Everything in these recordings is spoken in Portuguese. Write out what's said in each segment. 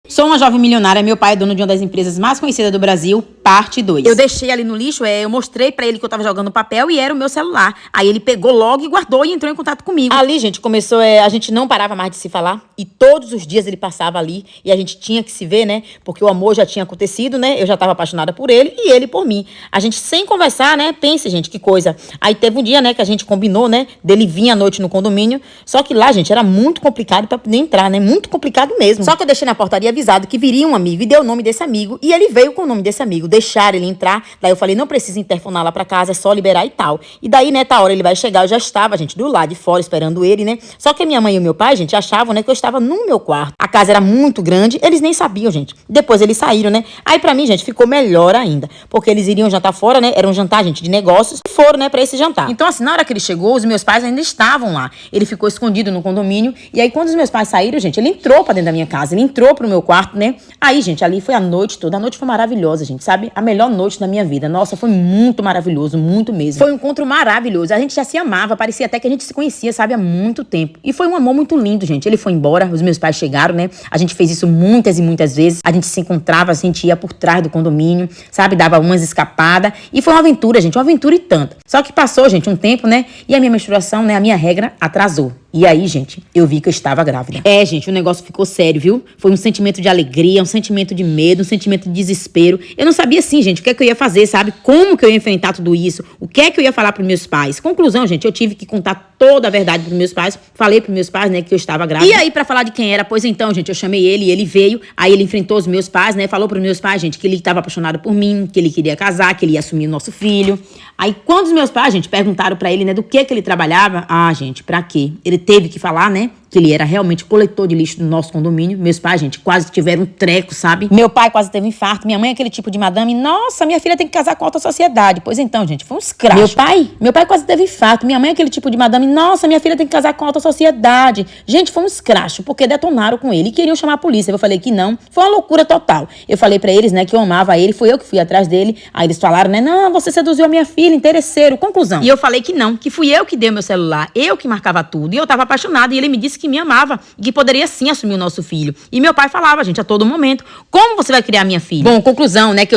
Sou uma jovem milionária, meu pai é dono de uma das empresas mais conhecidas do Brasil, parte 2. Eu deixei ali no lixo, eu mostrei pra ele que eu tava jogando papel e era o meu celular. Aí ele pegou logo e guardou e entrou em contato comigo. Ali, gente, começou, a gente não parava mais de se falar e todos os dias ele passava ali e a gente tinha que se ver, né? Porque o amor já tinha acontecido, né? Eu já tava apaixonada por ele e ele por mim. A gente sem conversar, né? Pense, gente, que coisa. Aí teve um dia, né, que a gente combinou, né, dele vir à noite no condomínio, só que lá, gente, era muito complicado pra poder entrar, né? Muito complicado mesmo. Só que eu deixei na portaria avisado que viria um amigo e deu o nome desse amigo e ele veio com o nome desse amigo, deixaram ele entrar. Daí eu falei, não precisa interfonar lá pra casa, é só liberar e tal. E daí, né, tá hora ele vai chegar, eu já estava, gente, do lado de fora esperando ele, né? Só que a minha mãe e o meu pai, gente, achavam, né, que eu estava no meu quarto. A casa era muito grande, eles nem sabiam, gente. Depois eles saíram, né? Aí pra mim, gente, ficou melhor ainda, porque eles iriam jantar fora, né? Era um jantar, gente, de negócios e foram, né, pra esse jantar. Então, assim, na hora que ele chegou, os meus pais ainda estavam lá. Ele ficou escondido no condomínio e aí quando os meus pais saíram, gente, ele entrou pra dentro da minha casa, ele entrou pro meu quarto, né? Aí, gente, ali foi a noite toda. A noite foi maravilhosa, gente, sabe? A melhor noite da minha vida. Nossa, foi muito maravilhoso, muito mesmo. Foi um encontro maravilhoso. A gente já se amava, parecia até que a gente se conhecia, sabe? Há muito tempo. E foi um amor muito lindo, gente. Ele foi embora, os meus pais chegaram, né? A gente fez isso muitas e muitas vezes. A gente se encontrava, a gente ia por trás do condomínio, sabe? Dava umas escapadas. E foi uma aventura, gente, uma aventura e tanta. Só que passou, gente, um tempo, né? E a minha menstruação, né? A minha regra atrasou. E aí, gente, eu vi que eu estava grávida. Gente, o negócio ficou sério, viu? Foi um sentimento de alegria, um sentimento de medo, um sentimento de desespero. Eu não sabia, assim, gente, o que é que eu ia fazer, sabe? Como que eu ia enfrentar tudo isso? O que é que eu ia falar pros meus pais? Conclusão, gente, eu tive que contar toda a verdade pros meus pais. Falei pros meus pais, né, que eu estava grávida. E aí, pra falar de quem era, pois então, gente, eu chamei ele e ele veio. Aí ele enfrentou os meus pais, né? Falou pros meus pais, gente, que ele estava apaixonado por mim, que ele queria casar, que ele ia assumir o nosso filho. Aí, quando os meus pais, gente, perguntaram pra ele, né, do que ele trabalhava, gente, pra quê? Ele teve que falar, né, que ele era realmente coletor de lixo do nosso condomínio. Meus pais, gente, quase tiveram um treco, sabe? Meu pai quase teve um infarto. Minha mãe é aquele tipo de madame. Nossa, minha filha tem que casar com a alta sociedade. Pois então, gente, foi um escracho. Meu pai quase teve infarto. Minha mãe é aquele tipo de madame. Nossa, minha filha tem que casar com a alta sociedade. Gente, foi um escracho, porque detonaram com ele e queriam chamar a polícia. Eu falei que não. Foi uma loucura total. Eu falei pra eles, né, que eu amava ele. Foi eu que fui atrás dele. Aí eles falaram, né, não, você seduziu a minha filha, interesseiro. Conclusão. E eu falei que não, que fui eu que dei o meu celular. Eu que marcava tudo. E eu tava apaixonada. E ele me disse que me amava e que poderia sim assumir o nosso filho. E meu pai falava, gente, a todo momento, como você vai criar minha filha? Bom, conclusão, né, que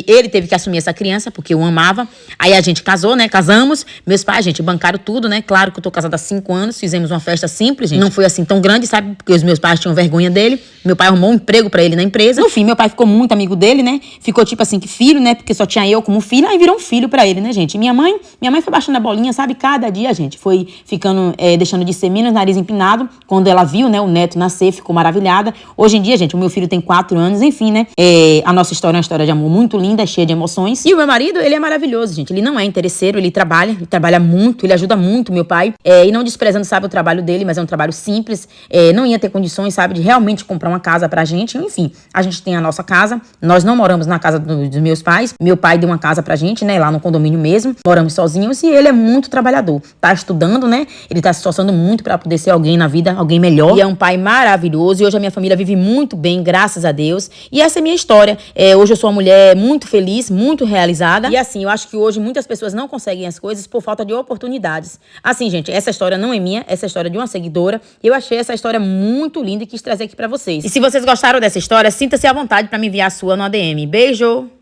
ele teve que assumir essa criança, porque eu amava. Aí a gente casou, né, casamos. Meus pais, gente, bancaram tudo, né, claro que eu tô casada há 5 anos, fizemos uma festa simples, gente. Não foi assim tão grande, sabe, porque os meus pais tinham vergonha dele. Meu pai arrumou um emprego pra ele na empresa. No fim, meu pai ficou muito amigo dele, né, ficou tipo assim, que filho, né, porque só tinha eu como filho, aí virou um filho pra ele, né, gente. E minha mãe foi baixando a bolinha, sabe, cada dia, gente, foi ficando, deixando de ser menos nariz empinado. Quando ela viu, né, o neto nascer, ficou maravilhada. Hoje em dia, gente, o meu filho tem 4 anos, enfim, né, a nossa história é uma história de amor muito linda, cheia de emoções. E o meu marido, ele é maravilhoso, gente, ele não é interesseiro, ele trabalha muito, ele ajuda muito meu pai, e não desprezando, sabe, o trabalho dele, mas é um trabalho simples, não ia ter condições, sabe, de realmente comprar uma casa pra gente, enfim, a gente tem a nossa casa, nós não moramos na casa dos meus pais, meu pai deu uma casa pra gente, né, lá no condomínio mesmo, moramos sozinhos e ele é muito trabalhador, tá estudando, né, ele tá se esforçando muito pra poder ser alguém na vida, alguém melhor. E é um pai maravilhoso. E hoje a minha família vive muito bem, graças a Deus. E essa é a minha história. Hoje eu sou uma mulher muito feliz, muito realizada. E assim, eu acho que hoje muitas pessoas não conseguem as coisas por falta de oportunidades. Assim, gente, essa história não é minha. Essa é a história de uma seguidora. Eu achei essa história muito linda e quis trazer aqui pra vocês. E se vocês gostaram dessa história, sinta-se à vontade pra me enviar a sua no ADM. Beijo!